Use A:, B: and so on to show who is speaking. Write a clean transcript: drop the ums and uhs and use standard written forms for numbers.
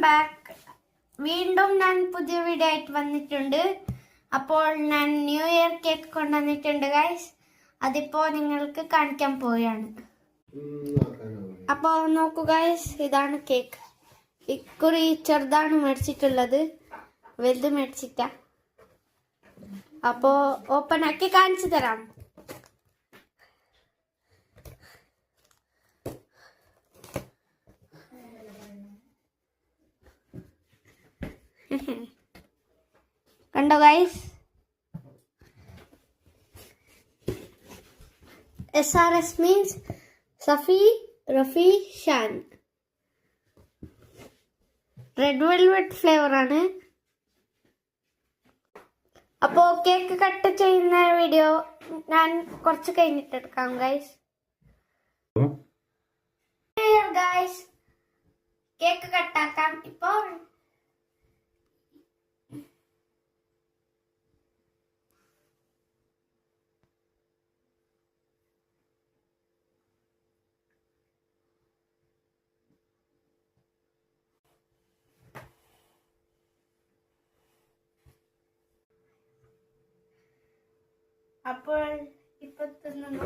A: Back. വീണ്ടും ഞാൻ പുതിയ വീഡിയോ ആയിട്ട് വന്നിട്ടുണ്ട്. അപ്പോൾ ഞാൻ ന്യൂ ഇയർ കേക്ക് കൊണ്ടുവന്നിട്ടുണ്ട് ഗൈസ്. അതിപ്പോൾ നിങ്ങൾക്ക് കാണിക്കാൻ പോവുകയാണ്. അപ്പോൾ നോക്കൂ ഗൈസ്, ഇതാണ് കേക്ക്. ഇക്കുറി ചെറുതാണ് മേടിച്ചിട്ടുള്ളത്, വലുത് മേടിച്ചിട്ട. അപ്പോൾ ഓപ്പൺ ആക്കി കാണിച്ചു തരാം. കണ്ടോ guys, SRS means Safi Rafi Shan. Red velvet flavour ആണ്. അപ്പോൾ കേക്ക് കട്ട് ചെയ്യുന്ന വീഡിയോ ഞാൻ കുറച്ച് കഴിഞ്ഞിട്ട് എടുക്കാം ഗൈസ്. ഗൈസ്, കേക്ക് കട്ടാക്കാം ഇപ്പോൾ. അപ്പോൾ ഇപ്പൊ തിന്നു.